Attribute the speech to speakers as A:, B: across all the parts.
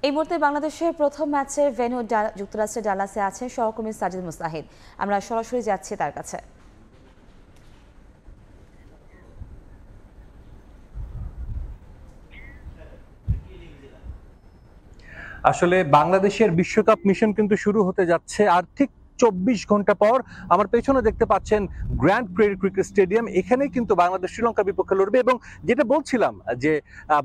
A: এই মুহূর্তে বাংলাদেশের প্রথম ম্যাচের ভেন্যু যুক্তরাষ্ট্রের ডালাসে আছেন সহকর্মী সাজিদ মুস্তাহিদ। আমরা সরাসরি যাচ্ছি তার কাছে।
B: আসলে বাংলাদেশের বিশ্বকাপ মিশন কিন্তু শুরু হতে যাচ্ছে আর ঠিক 24 ঘন্টা পর। আমার পেছনে দেখতে পাচ্ছেন গ্র্যান্ড প্রেরি ক্রিকেট স্টেডিয়াম। এখানে কিন্তু বাংলাদেশ শ্রীলঙ্কার বিপক্ষে লড়বে এবং যেটা বলছিলাম যে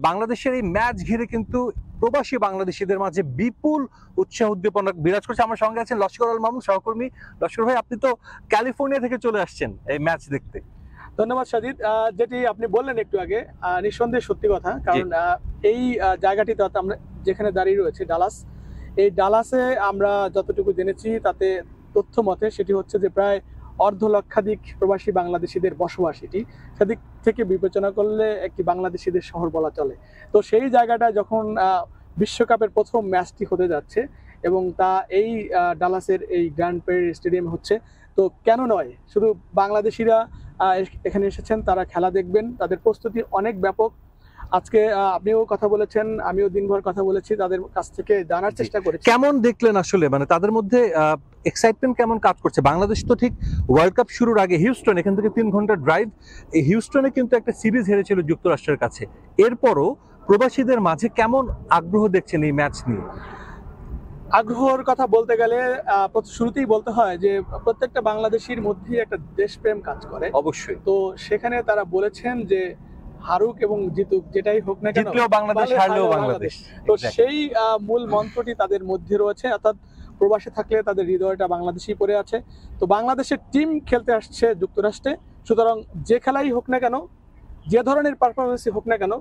B: বাংলাদেশের এই ম্যাচ ঘিরে কিন্তু প্রবাসী বাংলাদেশিদের মাঝে বিপুল উৎসাহ উদ্দীপনা বিরাজ করছে। আমার সঙ্গে আছেন লস্কর আল মামুন, সহকর্মী। লস্কর ভাই, আপনি তো ক্যালিফোর্নিয়া থেকে চলে আসছেন এই ম্যাচ দেখতে।
C: ধন্যবাদ সাজিদ। যেটি আপনি বললেন একটু আগে, নিঃসন্দেহে সত্যি কথা, কারণ এই জায়গাটিতে আমরা যেখানে দাঁড়িয়ে রয়েছে ডালাস, এই ডালাসে আমরা যতটুকু জেনেছি তাতে তথ্য মতে সেটি হচ্ছে যে প্রায় অর্ধলক্ষাধিক প্রবাসী বাংলাদেশিদের বসবাস। এটি সেদিক থেকে বিবেচনা করলে একটি বাংলাদেশিদের শহর বলা চলে। তো সেই জায়গাটা যখন বিশ্বকাপের প্রথম ম্যাচটি হতে যাচ্ছে এবং তা এই ডালাসের এই গ্র্যান্ড প্রেরি স্টেডিয়াম হচ্ছে, তো কেন নয়, শুধু বাংলাদেশিরা এখানে এসেছেন, তারা খেলা দেখবেন। তাদের প্রস্তুতি অনেক ব্যাপক। আজকে আপনিও কথা বলেছেন, আমিও দিনভর কথা বলেছি, তাদের কাছ থেকে জানার চেষ্টা করেছি।
B: কেমন দেখলেন আসলে, মানে তাদের মধ্যে এক্সাইটমেন্ট কেমন কাজ করছে? বাংলাদেশ তো ঠিক ওয়ার্ল্ড কাপ শুরুর আগে হিউস্টন, এখান থেকে 3 ঘন্টা ড্রাইভ, এই হিউস্টনে কিন্তু একটা সিরিজ হেরেছিল যুক্তরাষ্ট্রের কাছে। এরপরও প্রবাসীদের মাঝে কেমন আগ্রহ দেখছেন এই ম্যাচ নিয়ে?
C: আগ্রহের কথা বলতে গেলে শুরুতেই বলতে হয় যে প্রত্যেকটা বাংলাদেশির মধ্যেই একটা দেশপ্রেম কাজ করে।
B: অবশ্যই।
C: তো সেখানে তারা বলেছেন যে হারুক এবং জিতুক, যেটাই হোক না কেন,
B: জিতলেও বাংলাদেশ, হারলেও বাংলাদেশ।
C: তো সেই মূল মন্ত্রটি তাদের মধ্যে রয়েছে, অর্থাৎ প্রবাসে থাকলে তাদের হৃদয়টা বাংলাদেশই পড়ে আছে। তো বাংলাদেশের টিম খেলতে আসছে যুক্তরাষ্ট্রে, সুতরাং যে খেলাই হোক না কেন, যে ধরনের পারফরমেন্সই হোক না কেন,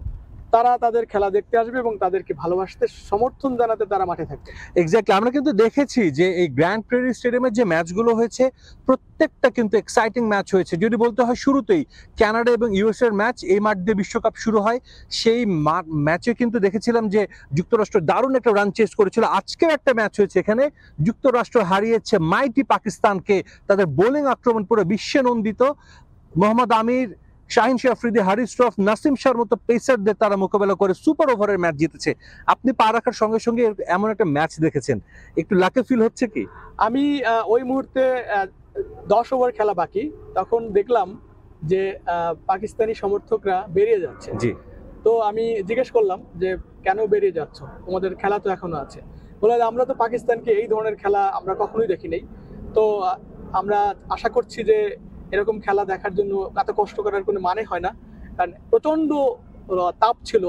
C: তারা তাদের খেলা দেখতে আসবে এবং তাদেরকে ভালোবাসতে, সমর্থন জানাতে তারা মাঠে থাকবে।
B: এক্স্যাক্টলি। আমরা কিন্তু দেখেছি যে এই গ্র্যান্ড প্রেরি স্টেডিয়ামের যে ম্যাচগুলো হয়েছে প্রত্যেকটা কিন্তু এক্সাইটিং ম্যাচ হয়েছে। যদি বলতে হয় শুরুতেই কানাডা এবং ইউএস এর ম্যাচ, এই মাঠ দিয়ে বিশ্বকাপ শুরু হয়। সেই ম্যাচে কিন্তু দেখেছিলাম যে যুক্তরাষ্ট্র দারুণ একটা রান চেস করেছিল। আজকের একটা ম্যাচ হয়েছে, এখানে যুক্তরাষ্ট্র হারিয়েছে মাইটি পাকিস্তানকে। তাদের বোলিং আক্রমণ পুরো বিশ্বে নন্দিত। মোহাম্মদ আমির, শাহিন শাহ আফ্রিদি, হারিস রফ, নাসিম শাহর মতো পেসারদের তারা মোকাবেলা করে সুপার ওভারের ম্যাচ জিতেছে। আপনি পা রাখার সঙ্গে সঙ্গে এমন একটা ম্যাচ দেখেছেন, একটু লাকি ফিল হচ্ছে কি?
C: আমি ওই মুহূর্তে 10 ওভার খেলা বাকি, তখন দেখলাম যে পাকিস্তানি সমর্থকরা বেরিয়ে যাচ্ছে।
B: জি।
C: তো আমি জিজ্ঞেস করলাম যে কেন বেরিয়ে যাচ্ছ, তোমাদের খেলা তো এখনো আছে। বলে আমরা তো পাকিস্তানকে এই ধরনের খেলা আমরা কখনোই দেখি নাই, তো আমরা আশা করছি যে এরকম খেলা দেখার জন্য এত কষ্ট করার কোনো মানে হয় না, কারণ প্রচন্ড তাপ ছিল,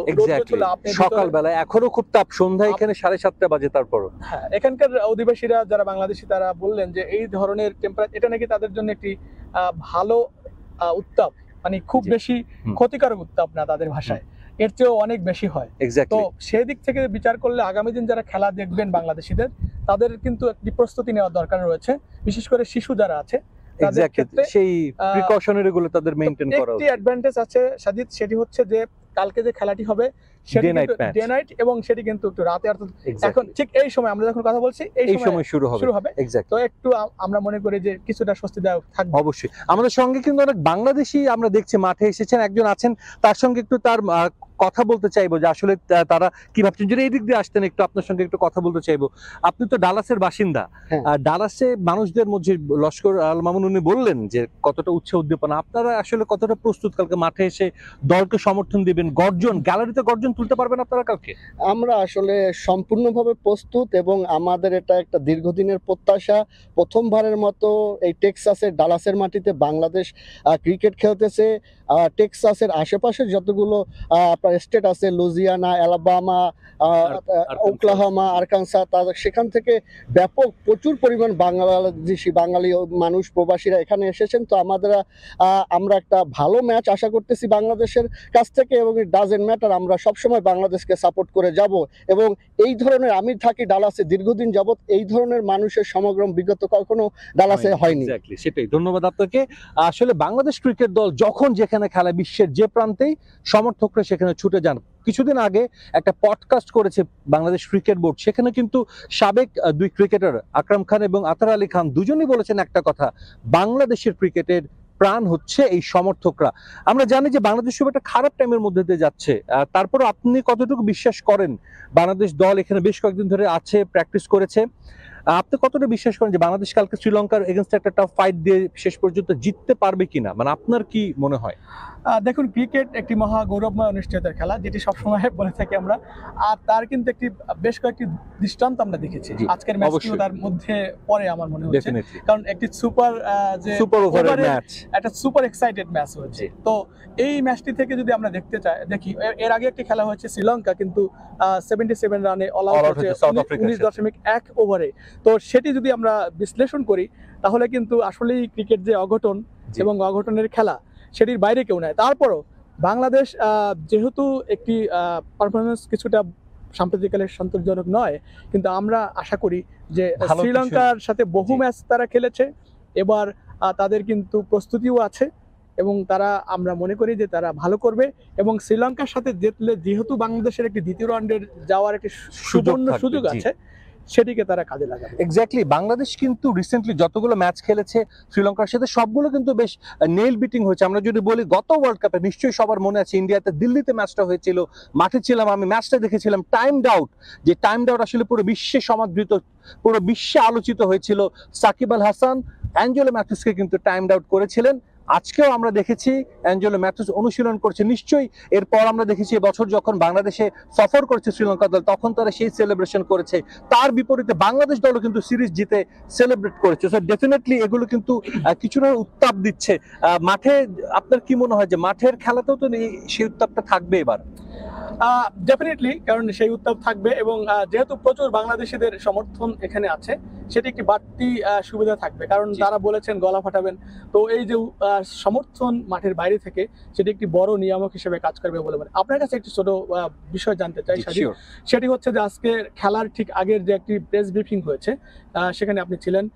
B: সকালবেলা, এখনো খুব তাপ, সন্ধ্যা এখানে 7:30 বাজে। তারপরও
C: হ্যাঁ, এখানকার অধিবাসীরা যারা বাংলাদেশি তারা বললেন যে এই ধরনের টেম্পারেচার, এটা নাকি তাদের জন্য একটি ভালো উত্তাপ, মানে খুব বেশি ক্ষতিকারক উত্তাপ না, তাদের ভাষায় এর চেয়েও অনেক বেশি হয়। তো সেই দিক থেকে বিচার করলে আগামী দিন যারা খেলা দেখবেন বাংলাদেশিদের, তাদের কিন্তু একটি প্রস্তুতি নেওয়ার দরকার রয়েছে, বিশেষ করে শিশু যারা আছে তাদের ক্ষেত্রে।
B: সেই প্রিকশনারি গুলো তাদের মেইনটেইন করা উচিত।
C: একটি অ্যাডভান্টেজ আছে সাজিদ, সেটি হচ্ছে যে কালকে যে খেলাটি হবে সেটি ডে নাইট, এবং সেটি কিন্তু একটু রাতে, অর্থাৎ এখন ঠিক এই সময় আমরা যখন কথা বলছি এই সময় শুরু হবে। তো একটু আমরা মনে করি যে কিছুটা স্বস্তিদায়ক থাকবে।
B: অবশ্যই। আমাদের সঙ্গে কিন্তু অনেক বাংলাদেশি আমরা দেখছি মাঠে এসেছেন। একজন আছেন, তার সঙ্গে একটু তার কথা বলতে চাইবো যে আসলে তারা কি ভাবছেন। যদি এই দিক দিয়ে আসতেন একটু, আপনার সঙ্গে একটু কথা বলতে চাইবো। আপনি তো ডালাসের বাসিন্দা, ডালাসে মানুষদের মধ্যে লস্কর আল মামুন উনি বললেন যে কতটা উৎসাহ উদ্দীপনা, আপনারা আসলে কতটা প্রস্তুত কালকে মাঠে এসে দলকে সমর্থন দিবেন? গর্জন, গ্যালারিতে গর্জন তুলতে পারবেন আপনারা কালকে?
D: আমরা আসলে সম্পূর্ণভাবে প্রস্তুত এবং আমাদের এটা একটা দীর্ঘদিনের প্রত্যাশা। প্রথমবারের মতো এই টেক্সাসের ডালাসের মাটিতে বাংলাদেশ ক্রিকেট খেলতেছে। টেক্সাসের আশেপাশে যতগুলো আপনার স্টেট আছে, লুজিয়ানা, অ্যালাবামা, ওকলাহোমা, আরকানসা, সেখান থেকে ব্যাপক প্রচুর পরিমাণ বাঙালি মানুষ, প্রবাসীরা এখানে এসেছেন। তো আমরা একটা ভালো ম্যাচ আশা করতেছি বাংলাদেশের কাছ থেকে, এবং ইট ডাজেন্ট ম্যাটার, আমরা সবসময় বাংলাদেশকে সাপোর্ট করে যাব। এবং এই ধরনের, আমি থাকি ডালাসে দীর্ঘদিন যাবৎ, এই ধরনের মানুষের সমাগম বিগত কখনো ডালাসে হয়নি।
B: সেটাই, ধন্যবাদ আপনাকে। আসলে বাংলাদেশ ক্রিকেট দল যখন যেখানে খেলা, বিশ্বের যে প্রান্তেই সমর্থকরা সেখানে ছুটে যান। কিছুদিন আগে একটা পডকাস্ট করেছে বাংলাদেশ ক্রিকেট বোর্ড, সেখানে কিন্তু সাবেক 2 ক্রিকেটার আকরাম খান এবং আতার আলী খান দুজনই বলেছেন একটা কথা, বাংলাদেশের ক্রিকেটের প্রাণ হচ্ছে এই সমর্থকরা। আমরা জানি যে বাংলাদেশ খুব একটা খারাপ টাইমের মধ্যে দিয়ে যাচ্ছে, তারপর আপনি কতটুকু বিশ্বাস করেন বাংলাদেশ দল এখানে বেশ কয়েকদিন ধরে আছে, প্র্যাকটিস করেছে, আপনি কতটা বিশ্বাস করেন যে বাংলাদেশ কালকে শ্রীলঙ্কার এগেনস্ট একটা টাফ ফাইট দিয়ে শেষ পর্যন্ত জিততে পারবে কিনা, মানে আপনার কি মনে হয়?
C: দেখুন, ক্রিকেট একটি মহা গৌরবময় অনিশ্চয়তার খেলা, যেটি সবসময় বলে থাকি আমরা। আর তার কিন্তু একটি বেশ কয়েকটি দৃষ্টান্ত আমরা দেখেছি।
B: জি,
C: আজকের ম্যাচটিও
B: অবশ্যই।
C: তার মধ্যে পড়ে আমার মনে হচ্ছে,
B: ডেফিনেটলি
C: কারণ একটি সুপার
B: ওভারের
C: ওভারের
B: ম্যাচ।
C: একটা সুপার এক্সাইটেড ম্যাচ হয়েছে। তো এই ম্যাচটি থেকে যদি আমরা দেখি, এর আগে একটি খেলা হয়েছে শ্রীলঙ্কা কিন্তু 77 রানে অল আউট হয়েছে
B: সাউথ আফ্রিকার
C: 19.1 ওভারে। তো সেটি যদি আমরা বিশ্লেষণ করি তাহলে কিন্তু আসলেই ক্রিকেট যে অঘটন
B: জি।
C: এবং অঘটনের খেলা সেটির বাইরে কেউ নয়। তারপরও বাংলাদেশ যেহেতু একটি পারফরমেন্স কিছুটা সাম্প্রতিককালের সন্তোষজনক নয়, কিন্তু আমরা আশা করি যে
B: ভালো
C: শ্রীলঙ্কার সাথে বহু
B: জি।
C: ম্যাচ তারা খেলেছে, এবার তাদের কিন্তু প্রস্তুতিও আছে এবং তারা, আমরা মনে করি যে তারা ভালো করবে। এবং শ্রীলঙ্কার সাথে জিতলে যেহেতু বাংলাদেশের একটি দ্বিতীয় রাউন্ডের যাওয়ার একটি সুবর্ণ
B: থাকবে,
C: সুযোগ
B: জি।
C: আছে, সেটিকে তারা কাজে লাগাবে।
B: এক্স্যাক্টলি, বাংলাদেশ কিন্তু রিসেন্টলি যতগুলো ম্যাচ খেলেছে শ্রীলঙ্কার সাথে সবগুলো কিন্তু বেশ নেল বিটিং হয়েছে। আমরা যদি বলি গত ওয়ার্ল্ড কাপে নিশ্চয়ই সবার মনে আছে ইন্ডিয়াতে দিল্লিতে ম্যাচটা হয়েছিল, মাঠে ছিলাম আমি, ম্যাচটা দেখেছিলাম। টাইমড আউট, যে টাইমড আউট আসলে পুরো বিশ্বে সমাদৃত, পুরো বিশ্বে আলোচিত হয়েছিল। সাকিব আল হাসান অ্যাঞ্জেলো ম্যাথুসকে কিন্তু টাইমড আউট করেছিলেন। আজকেও আমরা দেখেছি অ্যাঞ্জেলো ম্যাথুস অনুশীলন করছে। নিশ্চয়ই এরপর আমরা দেখেছি এবছর যখন বাংলাদেশে সফর করছে শ্রীলঙ্কা দল, তখন তারা সেই সেলিব্রেশন করেছে। তার বিপরীতে বাংলাদেশ দলও কিন্তু সিরিজ জিতে সেলিব্রেট করেছে। সো ডেফিনেটলি এগুলো কিন্তু কিছুটা উত্তাপ দিচ্ছে মাঠে। আপনার কি মনে হয় যে মাঠের খেলাতেও তো সেই উত্তাপটা থাকবে এবার?
C: ডেফিনেটলি, কারণ সেই উত্তাপ থাকবে এবং যেহেতু প্রচুর বাংলাদেশিদের সমর্থন এখানে আছে, সেটি একটি বাড়তি সুবিধা থাকবে, কারণ
B: জি।
C: তারা বলেছেন গলা ফাটাবেন। তো এই যে সমর্থন মাঠের বাইরে থেকে, সেটি একটি বড় নিয়ামক হিসেবে কাজ করবে বলে মনে। আপনার কাছে একটি ছোট বিষয় জানতে চাই সাজিদ,
B: Sure.
C: সেটি হচ্ছে যে আজকে খেলার ঠিক আগের যে একটি প্রেস ব্রিফিং হয়েছে, সেখানে আপনি ছিলেন,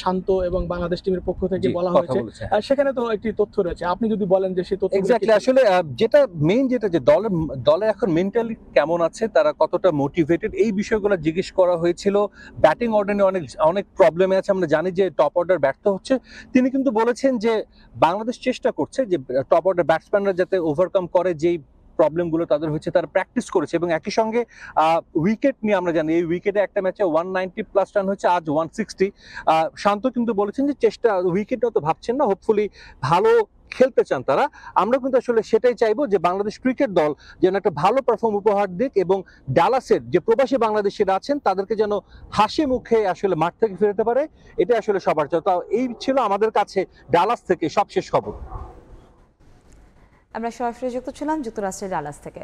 C: শান্ত এবং বাংলাদেশ টিমের পক্ষ থেকে
B: জি,
C: বলা
B: কথা
C: হয়েছে,
B: বলেছে।
C: সেখানে তো একটি তথ্য রয়েছে, আপনি যদি বলেন যে সেই তথ্য
B: এক্স্যাক্টলি, আসলে যেটা মেইন, যেটা যে দলের এখন মেন্টালি কেমন আছে, তারা কতটা মোটিভেটেড, এই বিষয়গুলো জিজ্ঞেস করা হয়েছিল। ব্যাটিং অর্ডারে অনেক অনেক প্রবলেমে আছে, আমরা জানি যে টপ অর্ডার ব্যর্থ হচ্ছে। তিনি কিন্তু বলেছেন যে বাংলাদেশ চেষ্টা করছে যে টপ অর্ডার ব্যাটসম্যানরা যাতে ওভারকাম করে যেই প্রবলেমগুলো তাদের হচ্ছে, তারা প্র্যাকটিস করেছে। এবং একই সঙ্গে উইকেট নিয়ে আমরা জানি, এই উইকেটে একটা ম্যাচে 190+ রান হচ্ছে, আজ 160। শান্ত কিন্তু বলেছেন যে চেষ্টা, উইকেটও তো ভাবছেন না, হোপফুলি ভালো খেলতে চান তারা। আমরা কিন্তু আসলে সেটাই চাইবো যে বাংলাদেশ ক্রিকেট দল যেন একটা ভালো পারফর্ম উপহার দিক এবং ডালাসের যে প্রবাসী বাংলাদেশিরা আছেন তাদেরকে যেন হাসি মুখে আসলে মাঠ থেকে ফেরাতে পারে, এটা আসলে সবার চাওয়া। এই ছিল আমাদের কাছে ডালাস থেকে সবশেষ খবর।
A: আমরা সরাসরি যুক্ত ছিলাম যুক্তরাষ্ট্রের ডালাস থেকে।